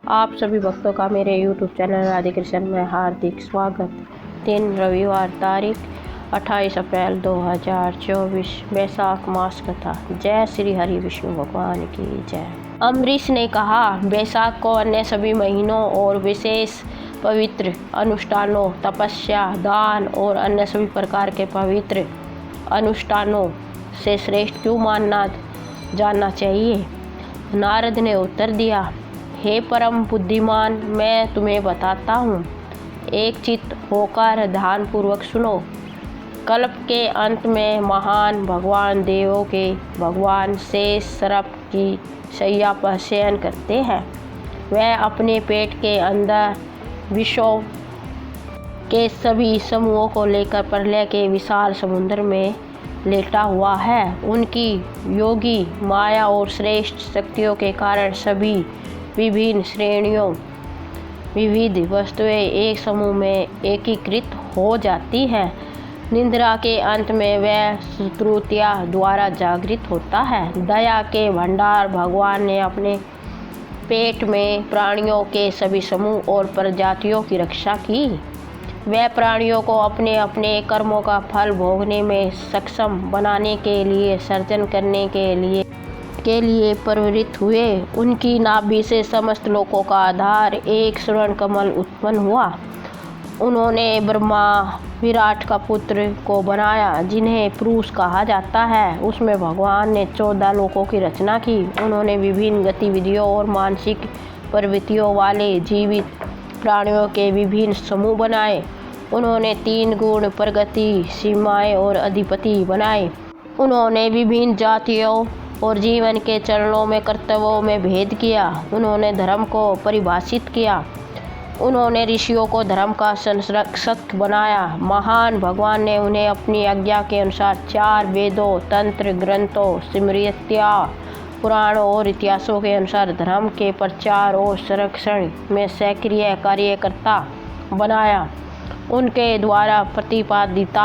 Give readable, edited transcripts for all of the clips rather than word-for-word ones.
आप सभी भक्तों का मेरे YouTube चैनल राधे कृष्ण में हार्दिक स्वागत। दिन रविवार तारीख 28 अप्रैल 2024 वैशाख मास कथा। जय श्री हरि विष्णु भगवान की जय। अम्बरीश ने कहा, वैशाख को अन्य सभी महीनों और विशेष पवित्र अनुष्ठानों, तपस्या, दान और अन्य सभी प्रकार के पवित्र अनुष्ठानों से श्रेष्ठ क्यों जानना चाहिए। नारद ने उत्तर दिया, हे परम बुद्धिमान, मैं तुम्हें बताता हूँ। एक चित्त होकर ध्यानपूर्वक सुनो। कल्प के अंत में महान भगवान देवों के भगवान शेष सर्प की शैया पर शयन करते हैं। वह अपने पेट के अंदर विषयों के सभी समूहों को लेकर प्रलय के विशाल समुद्र में लेटा हुआ है। उनकी योगी माया और श्रेष्ठ शक्तियों के कारण सभी विभिन्न श्रेणियों विविध वस्तुएं एक समूह में एकीकृत हो जाती हैं। निद्रा के अंत में वह तृतीया द्वारा जागृत होता है। दया के भंडार भगवान ने अपने पेट में प्राणियों के सभी समूह और प्रजातियों की रक्षा की। वह प्राणियों को अपने अपने कर्मों का फल भोगने में सक्षम बनाने के लिए सर्जन करने के लिए प्रवृत्त हुए। उनकी नाभि से समस्त लोकों का आधार एक स्वर्ण कमल उत्पन्न हुआ। उन्होंने ब्रह्मा विराट का पुत्र को बनाया, जिन्हें पुरुष कहा जाता है। उसमें भगवान ने 14 लोकों की रचना की। उन्होंने विभिन्न गतिविधियों और मानसिक प्रवृत्तियों वाले जीवित प्राणियों के विभिन्न समूह बनाए। उन्होंने 3 गुण, प्रगति, सीमाएं और अधिपति बनाए। उन्होंने विभिन्न जातियों और जीवन के चरणों में कर्तव्यों में भेद किया। उन्होंने धर्म को परिभाषित किया। उन्होंने ऋषियों को धर्म का संरक्षक बनाया। महान भगवान ने उन्हें अपनी आज्ञा के अनुसार 4 वेदों, तंत्र ग्रंथों, स्मृतियों, पुराणों और इतिहासों के अनुसार धर्म के प्रचार और संरक्षण में सक्रिय कार्यकर्ता बनाया। उनके द्वारा प्रतिपादित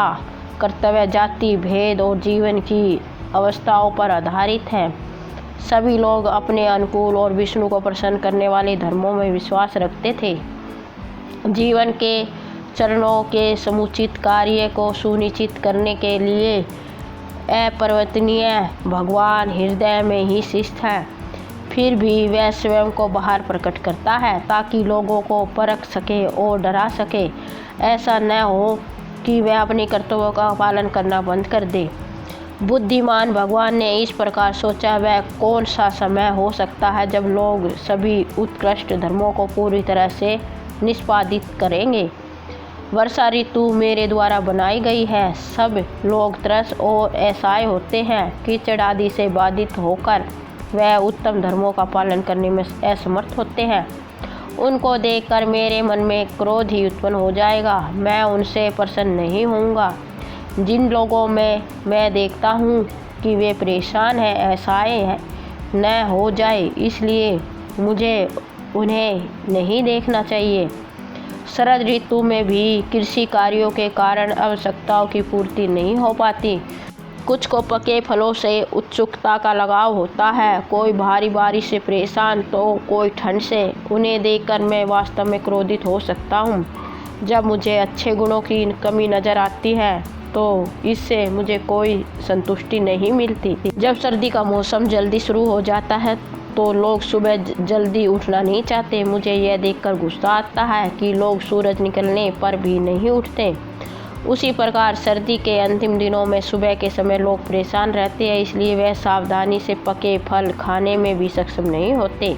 कर्तव्य जाति भेद और जीवन की अवस्थाओं पर आधारित है। सभी लोग अपने अनुकूल और विष्णु को प्रसन्न करने वाले धर्मों में विश्वास रखते थे। जीवन के चरणों के समुचित कार्य को सुनिश्चित करने के लिए अपरिवर्तनीय भगवान हृदय में ही स्थित है। फिर भी वह स्वयं को बाहर प्रकट करता है ताकि लोगों को परख सके और डरा सके। ऐसा न हो कि वह अपने कर्तव्यों का पालन करना बंद कर दे। बुद्धिमान भगवान ने इस प्रकार सोचा, वह कौन सा समय हो सकता है जब लोग सभी उत्कृष्ट धर्मों को पूरी तरह से निष्पादित करेंगे। वर्षा ऋतु मेरे द्वारा बनाई गई है। सब लोग तरस और असहाय होते हैं। कीचड़ आदि से बाधित होकर वह उत्तम धर्मों का पालन करने में असमर्थ होते हैं। उनको देखकर मेरे मन में क्रोध ही उत्पन्न हो जाएगा। मैं उनसे प्रसन्न नहीं होऊंगा। जिन लोगों में मैं देखता हूँ कि वे परेशान हैं, असहाय हैं, न हो जाए, इसलिए मुझे उन्हें नहीं देखना चाहिए। शरद ऋतु में भी कृषि कार्यों के कारण आवश्यकताओं की पूर्ति नहीं हो पाती। कुछ को पके फलों से उत्सुकता का लगाव होता है, कोई भारी बारिश से परेशान तो कोई ठंड से। उन्हें देखकर मैं वास्तव में क्रोधित हो सकता हूँ। जब मुझे अच्छे गुणों की कमी नज़र आती है तो इससे मुझे कोई संतुष्टि नहीं मिलती। जब सर्दी का मौसम जल्दी शुरू हो जाता है तो लोग सुबह जल्दी उठना नहीं चाहते। मुझे यह देखकर गुस्सा आता है कि लोग सूरज निकलने पर भी नहीं उठते। उसी प्रकार सर्दी के अंतिम दिनों में सुबह के समय लोग परेशान रहते हैं, इसलिए वह सावधानी से पके फल खाने में भी सक्षम नहीं होते।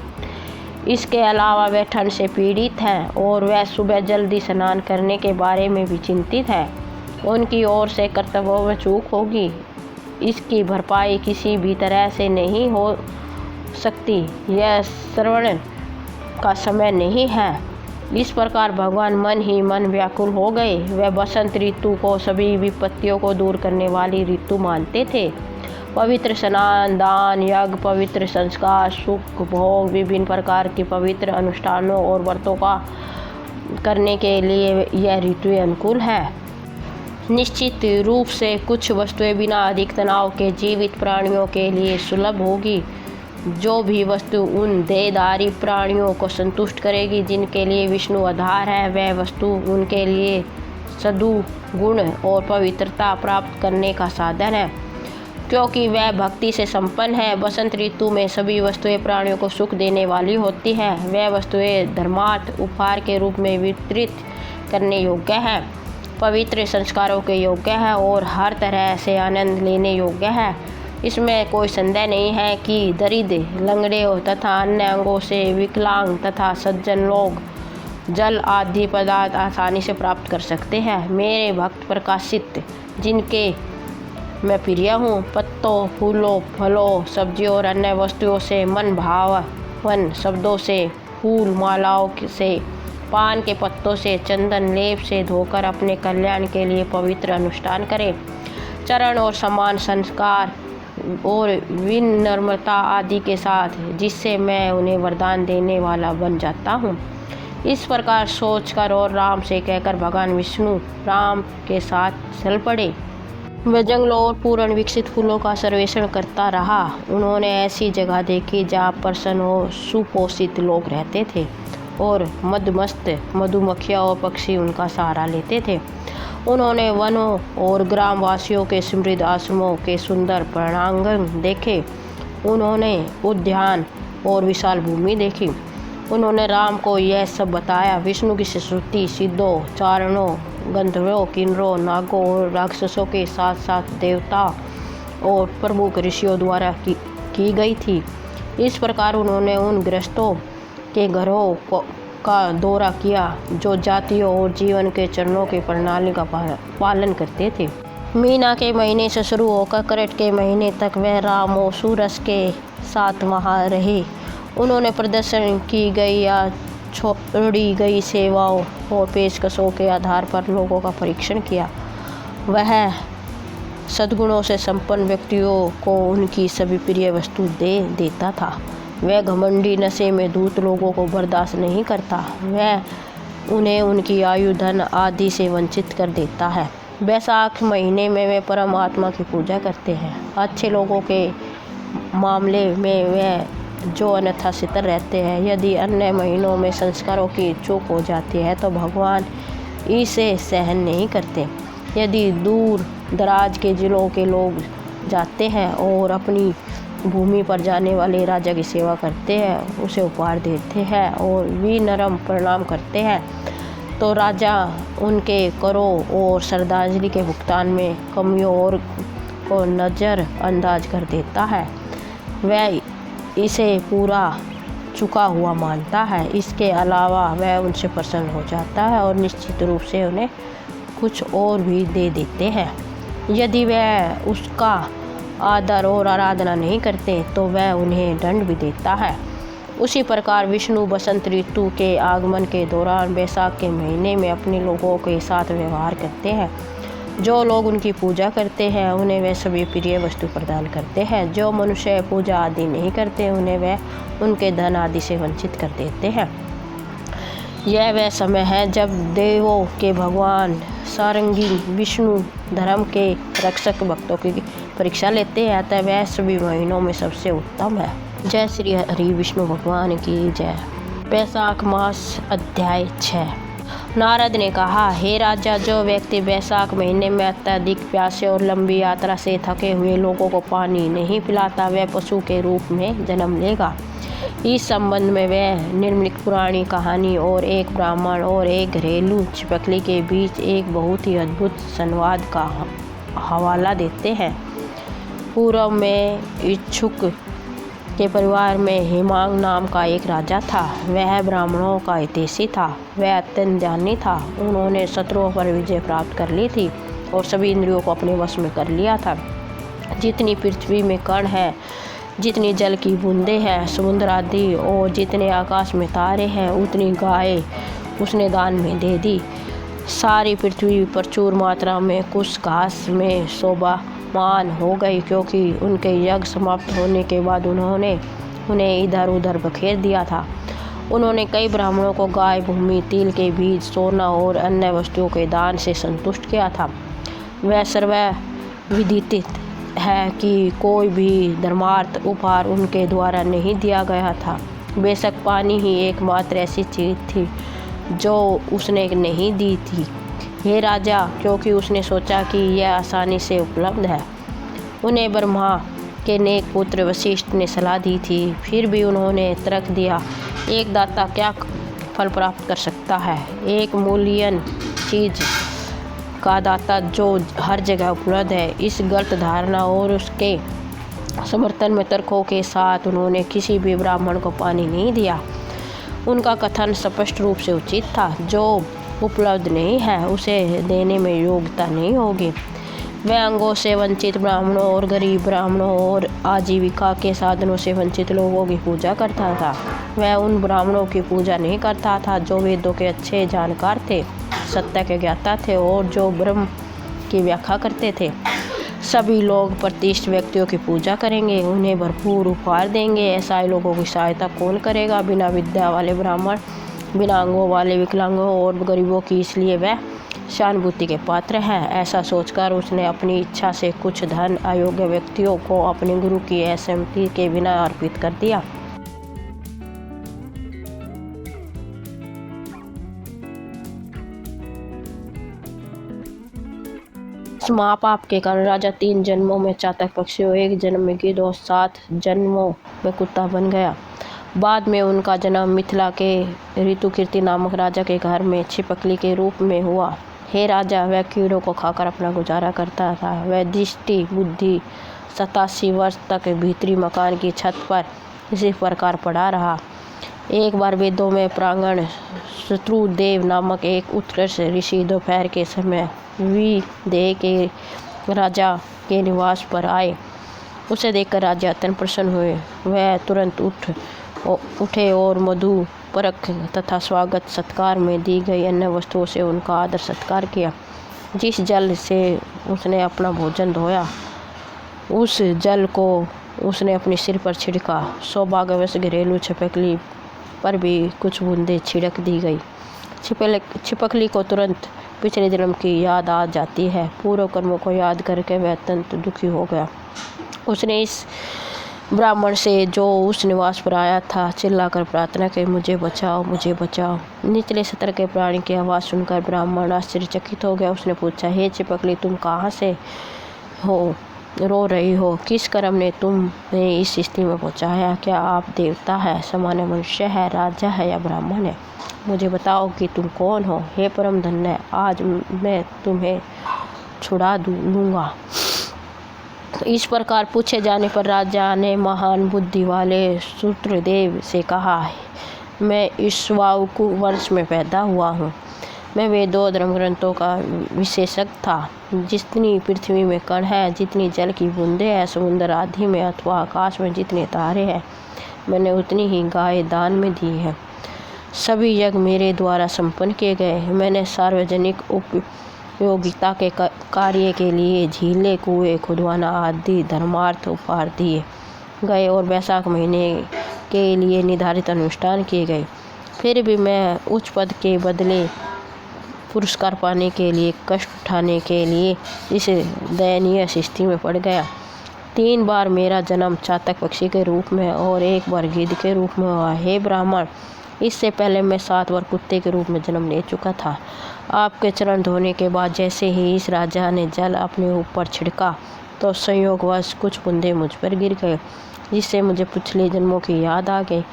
इसके अलावा वह ठंड से पीड़ित हैं और वह सुबह जल्दी स्नान करने के बारे में भी चिंतित है। उनकी ओर से कर्तव्यों में चूक होगी, इसकी भरपाई किसी भी तरह से नहीं हो सकती। यह श्रवण का समय नहीं है। इस प्रकार भगवान मन ही मन व्याकुल हो गए। वह बसंत ऋतु को सभी विपत्तियों को दूर करने वाली ऋतु मानते थे। पवित्र स्नान, दान, यज्ञ, पवित्र संस्कार, सुख भोग, विभिन्न प्रकार के पवित्र अनुष्ठानों और व्रतों का करने के लिए यह ऋतु अनुकूल है। निश्चित रूप से कुछ वस्तुएं बिना अधिक तनाव के जीवित प्राणियों के लिए सुलभ होगी। जो भी वस्तु उन देहधारी प्राणियों को संतुष्ट करेगी जिनके लिए विष्णु आधार है, वह वस्तु उनके लिए सद्गुण और पवित्रता प्राप्त करने का साधन है, क्योंकि वह भक्ति से संपन्न है। बसंत ऋतु में सभी वस्तुएं प्राणियों को सुख देने वाली होती हैं। वह वस्तुएं धर्मार्थ उपहार के रूप में वितरित करने योग्य है, पवित्र संस्कारों के योग्य है और हर तरह से आनंद लेने योग्य है। इसमें कोई संदेह नहीं है कि दरिद्र, लंगड़े तथा अन्य अंगों से विकलांग तथा सज्जन लोग जल आदि पदार्थ आसानी से प्राप्त कर सकते हैं। मेरे भक्त प्रकाशित, जिनके मैं प्रिय हूँ, पत्तों, फूलों, फलों, सब्जियों और अन्य वस्तुओं से, मन भावन शब्दों से, फूल मालाओं से, पान के पत्तों से, चंदन लेप से धोकर अपने कल्याण के लिए पवित्र अनुष्ठान करें। चरण और समान संस्कार और विनम्रता आदि के साथ, जिससे मैं उन्हें वरदान देने वाला बन जाता हूँ। इस प्रकार सोचकर और राम से कहकर भगवान विष्णु राम के साथ चल पड़े। वह जंगलों और पूर्ण विकसित फूलों का सर्वेक्षण करता रहा। उन्होंने ऐसी जगह देखी जहाँ प्रसन्न और सुपोषित लोग रहते थे और मदमस्त मधुमक्खियाँ और पक्षी उनका सहारा लेते थे। उन्होंने वनों और ग्रामवासियों के समृद्ध आश्रमों के सुंदर प्रांगण देखे। उन्होंने उद्यान और विशाल भूमि देखी। उन्होंने राम को यह सब बताया। विष्णु की स्तुति सिद्धों, चारणों, गंधर्वों, किन्नरों, नागों और राक्षसों के साथ साथ देवता और प्रमुख ऋषियों द्वारा की गई थी। इस प्रकार उन्होंने उन गृहस्थों के घरों का दौरा किया जो जातियों और जीवन के चरणों की प्रणाली का पालन करते थे। मीना के महीने से शुरू होकर करट के महीने तक वह राम और सूरज के साथ वहाँ रहे। उन्होंने प्रदर्शन की गई या छोड़ी गई सेवाओं और पेशकशों के आधार पर लोगों का परीक्षण किया। वह सद्गुणों से संपन्न व्यक्तियों को उनकी सभी प्रिय वस्तु दे देता था। वह घमंडी नशे में धूत लोगों को बर्दाश्त नहीं करता। वह उन्हें उनकी आयु, धन आदि से वंचित कर देता है। बैसाख महीने में वे परमात्मा की पूजा करते हैं। अच्छे लोगों के मामले में वे जो अन्यथा सितर रहते हैं। यदि अन्य महीनों में संस्कारों की चूक हो जाती है तो भगवान इसे सहन नहीं करते। यदि दूर दराज के जिलों के लोग जाते हैं और अपनी भूमि पर जाने वाले राजा की सेवा करते हैं, उसे उपहार देते हैं और विनम्र प्रणाम करते हैं, तो राजा उनके करों और श्रद्धांजलि के भुगतान में कमियों और को नज़रअंदाज कर देता है। वह इसे पूरा चुका हुआ मानता है। इसके अलावा वह उनसे प्रसन्न हो जाता है और निश्चित रूप से उन्हें कुछ और भी दे देते हैं। यदि वह उसका आदर और आराधना नहीं करते तो वह उन्हें दंड भी देता है। उसी प्रकार विष्णु बसंत ऋतु के आगमन के दौरान बैसाख के महीने में अपने लोगों के साथ व्यवहार करते हैं। जो लोग उनकी पूजा करते हैं उन्हें वह सभी प्रिय वस्तु प्रदान करते हैं। जो मनुष्य पूजा आदि नहीं करते उन्हें वह उनके धन आदि से वंचित कर देते हैं। यह वह समय है जब देवों के भगवान सारंगी विष्णु धर्म के रक्षक भक्तों की परीक्षा लेते हैं, अतः वह सभी महीनों में सबसे उत्तम है। जय श्री हरि विष्णु भगवान की जय। बैसाख मास अध्याय 6। नारद ने कहा, हे राजा, जो व्यक्ति बैसाख महीने में अत्यधिक प्यासे और लंबी यात्रा से थके हुए लोगों को पानी नहीं पिलाता वह पशु के रूप में जन्म लेगा। इस संबंध में वह निर्मित पुरानी कहानी और एक ब्राह्मण और एक घरेलू छिपकली के बीच एक बहुत ही अद्भुत संवाद का हवाला देते हैं। पूर्व में इच्छुक के परिवार में हेमांग नाम का एक राजा था। वह ब्राह्मणों का हितैषी था। वह अत्यंत ज्ञानी था। उन्होंने शत्रुओं पर विजय प्राप्त कर ली थी और सभी इंद्रियों को अपने वश में कर लिया था। जितनी पृथ्वी में कण है, जितनी जल की बूंदें हैं, समुद्र आदि और जितने आकाश में तारे हैं, उतनी गाय उसने दान में दे दी। सारी पृथ्वी प्रचुर मात्रा में कुछ घास में शोभामान हो गई, क्योंकि उनके यज्ञ समाप्त होने के बाद उन्होंने उन्हें इधर उधर बखेर दिया था। उन्होंने कई ब्राह्मणों को गाय, भूमि, तिल के बीज, सोना और अन्य वस्तुओं के दान से संतुष्ट किया था। वह सर्वविदित है कि कोई भी धर्मार्थ उपहार उनके द्वारा नहीं दिया गया था। बेशक पानी ही एकमात्र ऐसी चीज़ थी जो उसने नहीं दी थी, हे राजा, क्योंकि उसने सोचा कि यह आसानी से उपलब्ध है। उन्हें ब्रह्मा के नेक पुत्र वशिष्ठ ने सलाह दी थी, फिर भी उन्होंने तर्क दिया, एक दाता क्या फल प्राप्त कर सकता है? एक मूल्यवान चीज़ का दाता जो हर जगह उपलब्ध है। इस गलत धारणा और उसके समर्थन में तर्कों के साथ उन्होंने किसी भी ब्राह्मण को पानी नहीं दिया। उनका कथन स्पष्ट रूप से उचित था, जो उपलब्ध नहीं है उसे देने में योग्यता नहीं होगी। वह अंगों से वंचित ब्राह्मणों और गरीब ब्राह्मणों और आजीविका के साधनों से वंचित लोगों की पूजा करता था। वह उन ब्राह्मणों की पूजा नहीं करता था जो वेदों के अच्छे जानकार थे, सत्य के ज्ञाता थे और जो ब्रह्म की व्याख्या करते थे। सभी लोग प्रतिष्ठित व्यक्तियों की पूजा करेंगे, उन्हें भरपूर उपहार देंगे। ऐसा ही लोगों की सहायता कौन करेगा? बिना विद्या वाले ब्राह्मण, बिना अंगों वाले विकलांगों और गरीबों की, इसलिए वह सहानुभूति के पात्र है। ऐसा सोचकर उसने अपनी इच्छा से कुछ धन अयोग्य व्यक्तियों को अपने गुरु की असहमति के बिना अर्पित कर दिया। इस महापाप के कारण राजा 3 जन्मों में चातक पक्षियों, 1 जन्म में गिद्ध और 7 जन्मों में कुत्ता बन गया। बाद में उनका जन्म मिथिला के ऋतुकीर्ति नामक राजा के घर में छिपकली के रूप में हुआ। हे राजा, वह कीड़ों को खाकर अपना गुजारा करता था। वह दृष्टि बुद्धि 87 वर्ष तक भीतरी मकान की छत पर इसी प्रकार पड़ा रहा। एक बार वेदों में प्रांगण शत्रुदेव नामक एक उत्कृष्ट ऋषि दोपहर के समय विदेह के राजा के निवास पर आए। उसे देखकर राजा अत्यंत प्रसन्न हुए। वह तुरंत उठे और मधु परख तथा स्वागत सत्कार में दी गई अन्य वस्तुओं से उनका आदर सत्कार किया। जिस जल से उसने अपना भोजन धोया, उस जल को उसने अपने सिर पर छिड़का। सौभाग्यवश घरेलू छिपकली पर भी कुछ बूंदें छिड़क दी गई। छिपकली को तुरंत पिछले जन्म की याद आ जाती है। पूर्व कर्मों को याद करके वह अत्यंत दुखी हो गया। उसने इस ब्राह्मण से जो उस निवास पर आया था चिल्लाकर प्रार्थना की, मुझे बचाओ, मुझे बचाओ। निचले स्तर के प्राणी की आवाज़ सुनकर ब्राह्मण आश्चर्यचकित हो गया। उसने पूछा, हे छिपकली, तुम कहाँ से हो? रो रही हो? किस कर्म ने तुम्हें इस स्थिति में पहुँचाया? क्या आप देवता है, सामान्य मनुष्य है, राजा है या ब्राह्मण है? मुझे बताओ कि तुम कौन हो? हे परम धन्य, आज मैं तुम्हें छुड़ा लूँगा। इस प्रकार पूछे जाने पर राजा ने महान बुद्धि वाले शत्रुदेव से कहा, मैं इक्ष्वाकु वंश में पैदा हुआ हूँ। मैं वेदों धर्म ग्रंथों का विशेषज्ञ था। जितनी पृथ्वी में कण है, जितनी जल की बूंदें हैं समुद्र आदि में अथवा आकाश में जितने तारे हैं, मैंने उतनी ही गाय दान में दी है। सभी यज्ञ मेरे द्वारा संपन्न किए गए। मैंने सार्वजनिक उपयोगिता के कार्य के लिए झीलें, कुएं खुदवाना आदि धर्मार्थ उपहार दिए गए और वैशाख महीने के लिए निर्धारित अनुष्ठान किए गए। फिर भी मैं उच्च पद के बदले पुरस्कार पाने के लिए कष्ट उठाने के लिए इस दयनीय स्थिति में पड़ गया। 3 बार मेरा जन्म चातक पक्षी के रूप में और 1 बार गिद्ध के रूप में हुआ। हे ब्राह्मण, इससे पहले मैं 7 बार कुत्ते के रूप में जन्म ले चुका था। आपके चरण धोने के बाद जैसे ही इस राजा ने जल अपने ऊपर छिड़का तो संयोगवश कुछ बूंदें मुझ पर गिर गए, जिससे मुझे पिछले जन्मों की याद आ गई।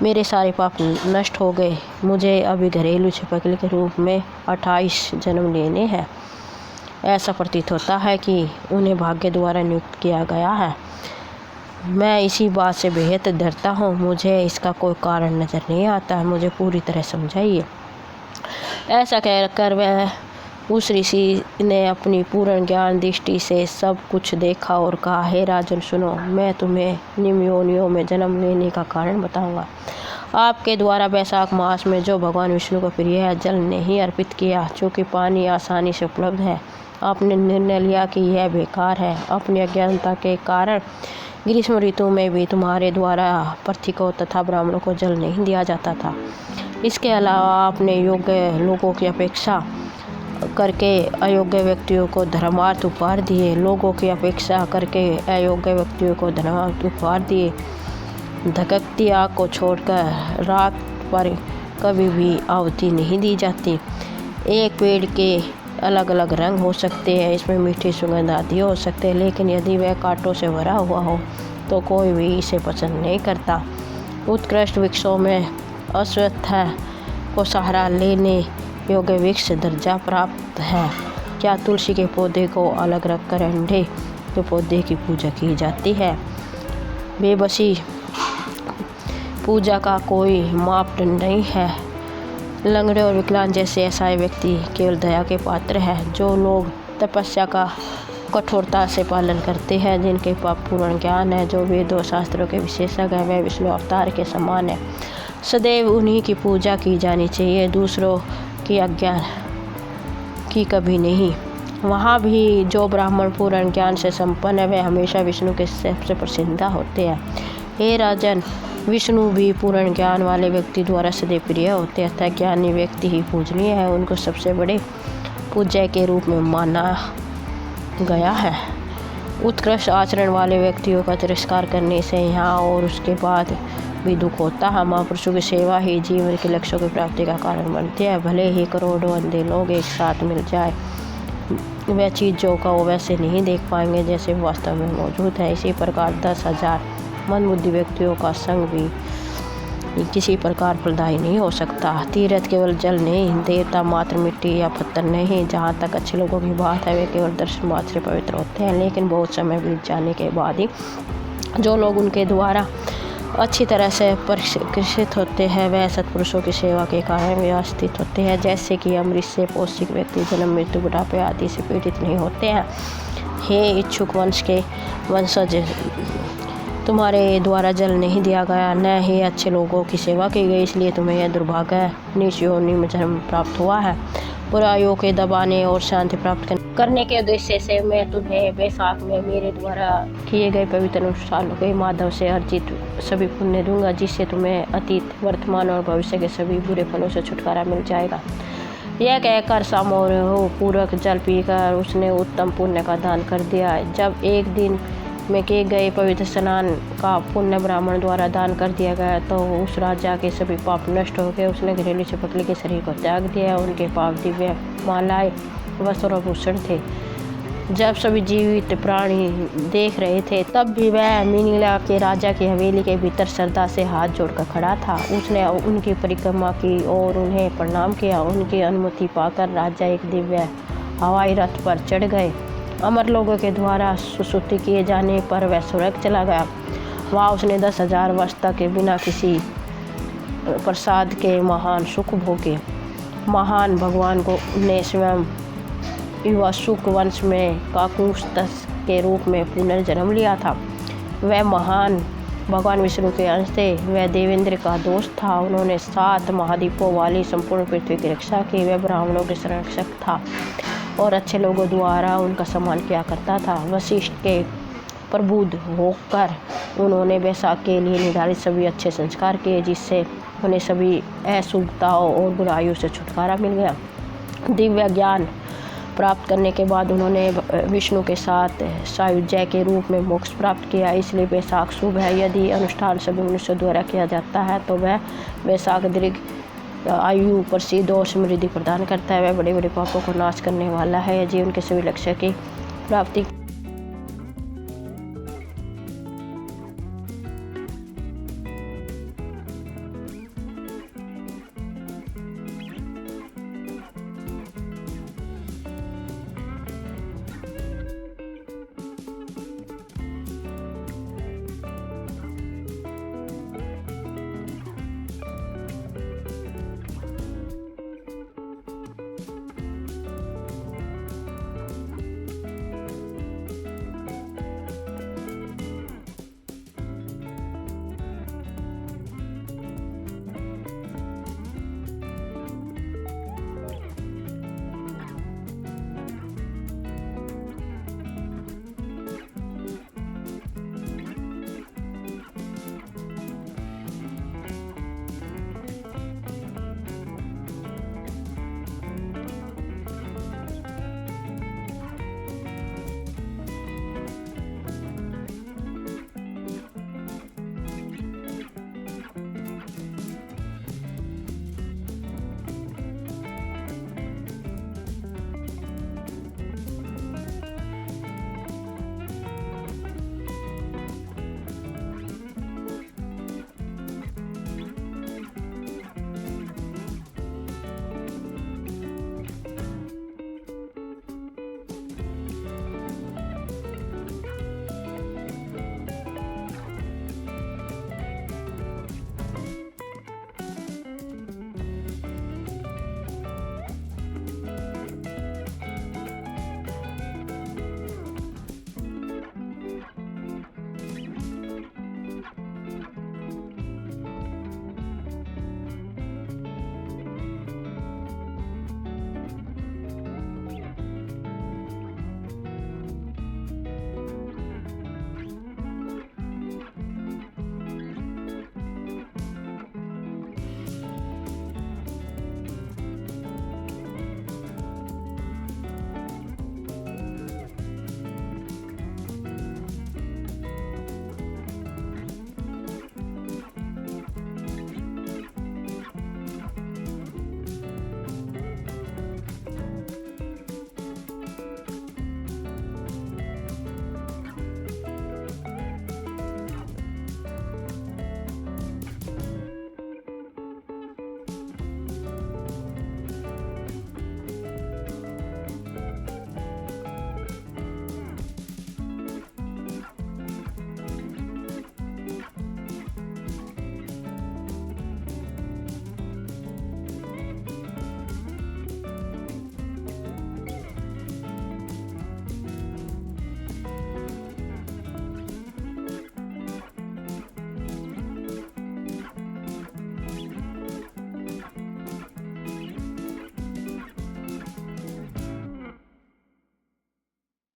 मेरे सारे पाप नष्ट हो गए। मुझे अभी घरेलू छिपकली के रूप में 28 जन्म लेने हैं। ऐसा प्रतीत होता है कि उन्हें भाग्य द्वारा नियुक्त किया गया है। मैं इसी बात से बेहद डरता हूँ। मुझे इसका कोई कारण नज़र नहीं आता। मुझे पूरी तरह समझाइए। ऐसा कहकर वह उस ऋषि ने अपनी पूर्ण ज्ञान दृष्टि से सब कुछ देखा और कहा, हे राजन सुनो, मैं तुम्हें निम्न योनियों में जन्म लेने का कारण बताऊंगा। आपके द्वारा वैशाख मास में जो भगवान विष्णु को प्रिय है जल नहीं अर्पित किया, चूँकि पानी आसानी से उपलब्ध है। आपने निर्णय लिया कि यह बेकार है। अपनी अज्ञानता के कारण ग्रीष्म ऋतु में भी तुम्हारे द्वारा पथिकों तथा ब्राह्मणों को जल नहीं दिया जाता था। इसके अलावा आपने योग्य लोगों की अपेक्षा करके अयोग्य व्यक्तियों को धर्मार्थ उपहार दिए, लोगों की अपेक्षा करके अयोग्य व्यक्तियों को धर्मार्थ उपहार दिए। धककती आग को छोड़कर रात पर कभी भी आहुति नहीं दी जाती। एक पेड़ के अलग अलग रंग हो सकते हैं, इसमें मीठी सुगंध आदि हो सकते हैं, लेकिन यदि वह कांटों से भरा हुआ हो तो कोई भी इसे पसंद नहीं करता। उत्कृष्ट वृक्षों में अश्वत्थ को सहारा लेने योग्य वृक्ष दर्जा प्राप्त है। क्या तुलसी के पौधे को अलग रखकर अंडे के पौधे की पूजा की जाती है? बेबसी पूजा का कोई मापदंड नहीं है। लंगड़े और विकलांग जैसे असहाय व्यक्ति केवल दया के पात्र हैं। जो लोग तपस्या का कठोरता से पालन करते हैं, जिनके पास पूर्ण ज्ञान है, जो वेदों शास्त्रों के विशेषज्ञ हैं, वे विष्णु अवतार के समान है। सदैव उन्हीं की पूजा की जानी चाहिए, दूसरों की आज्ञा की कभी नहीं। वहाँ भी जो ब्राह्मण पूर्ण ज्ञान से संपन्न है, वे हमेशा विष्णु के सबसे पसंदीदा होते हैं। हे राजन, विष्णु भी पूर्ण ज्ञान वाले व्यक्ति द्वारा सदैव प्रिय होते हैं, अतः ज्ञानी व्यक्ति ही पूजनीय है। उनको सबसे बड़े पूज्य के रूप में माना गया है। उत्कृष्ट आचरण वाले व्यक्तियों का तिरस्कार करने से यहाँ और उसके बाद भी दुख होता है। महापुरुषों की सेवा ही जीवन के लक्ष्यों की प्राप्ति का कारण बनती है। भले ही करोड़ों अंधे लोग एक साथ मिल जाए, वह चीज़ जो का वो वैसे नहीं देख पाएंगे जैसे वास्तव में मौजूद है। इसी प्रकार 10,000 मंदबुद्धि व्यक्तियों का संग भी किसी प्रकार फलदायी नहीं हो सकता। तीर्थ केवल जल नहीं, देवता मात्र मिट्टी या पत्थर नहीं। जहाँ तक अच्छे लोगों की बात है, वे केवल दर्शन मात्र से पवित्र होते हैं, लेकिन बहुत समय बीत जाने के बाद ही जो लोग उनके द्वारा अच्छी तरह से परिष्कृत होते हैं, वह सत्पुरुषों की सेवा के कारण व्यवस्थित होते हैं। जैसे कि अमृत से पौष्टिक व्यक्ति जन्म मृत्यु बुढ़ापे आदि से पीड़ित नहीं होते हैं। हे इच्छुक वंश के वंशज, तुम्हारे द्वारा जल नहीं दिया गया, न ही अच्छे लोगों की सेवा की गई, इसलिए तुम्हें यह दुर्भाग्य नीच योनि में जन्म प्राप्त हुआ है। बुराइयों के दबाने और शांति प्राप्त करने के उद्देश्य से मैं तुम्हें बैसाख में मेरे द्वारा किए गए पवित्र अनुष्ठानों के माध्यम से अर्जित सभी पुण्य दूंगा, जिससे तुम्हें अतीत, वर्तमान और भविष्य के सभी बुरे फलों से छुटकारा मिल जाएगा। यह कहकर समारोह पूर्वक जल पीकर उसने उत्तम पुण्य का दान कर दिया। जब एक दिन में किए गए पवित्र स्नान का पुण्य ब्राह्मण द्वारा दान कर दिया गया तो उस राजा के सभी पाप नष्ट हो गए। उसने घरेलू चपकली के शरीर को त्याग दिया। उनके पाप दिव्य मालाएं, वस्त्र और भूषण थे। जब सभी जीवित प्राणी देख रहे थे, तब भी वह मिनिला के राजा की हवेली के भीतर श्रद्धा से हाथ जोड़कर खड़ा था। उसने उनकी परिक्रमा की और उन्हें प्रणाम किया। उनकी अनुमति पाकर राजा एक दिव्य हवाई रथ पर चढ़ गए। अमर लोगों के द्वारा सुस्तुति किए जाने पर वह स्वर्ग चला गया। वहाँ उसने 10,000 वर्ष तक बिना किसी प्रसाद के महान सुख भोगे। महान भगवान को ने स्वयं युवा सुख वंश में काकुस्तस के रूप में पुनर्जन्म लिया था। वह महान भगवान विष्णु के अंश थे। वह देवेंद्र का दोस्त था। उन्होंने 7 महाद्वीपों वाली संपूर्ण पृथ्वी की रक्षा की। वह ब्राह्मणों के संरक्षक था और अच्छे लोगों द्वारा उनका सम्मान किया करता था। वशिष्ठ के प्रबुद्ध होकर उन्होंने बैसाख के लिए निर्धारित सभी अच्छे संस्कार किए, जिससे उन्हें सभी अशुभताओं और बुराइयों से छुटकारा मिल गया। दिव्य ज्ञान प्राप्त करने के बाद उन्होंने विष्णु के साथ सायुज्य के रूप में मोक्ष प्राप्त किया। इसलिए बैसाख शुभ है। यदि अनुष्ठान सभी मनुष्यों द्वारा किया जाता है तो वह बैसाख दीर्घ आयु, प्रसिद्ध और समृद्धि प्रदान करता है। वह बड़े बड़े पापों को नाश करने वाला है। जीवन के सभी लक्ष्य की प्राप्ति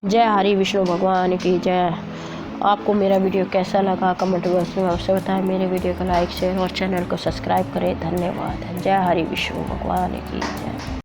जय हरि विष्णु भगवान की जय। आपको मेरा वीडियो कैसा लगा कमेंट बॉक्स में अवश्य बताएं। मेरे वीडियो को लाइक शेयर और चैनल को सब्सक्राइब करें। धन्यवाद। जय हरि विष्णु भगवान की जय।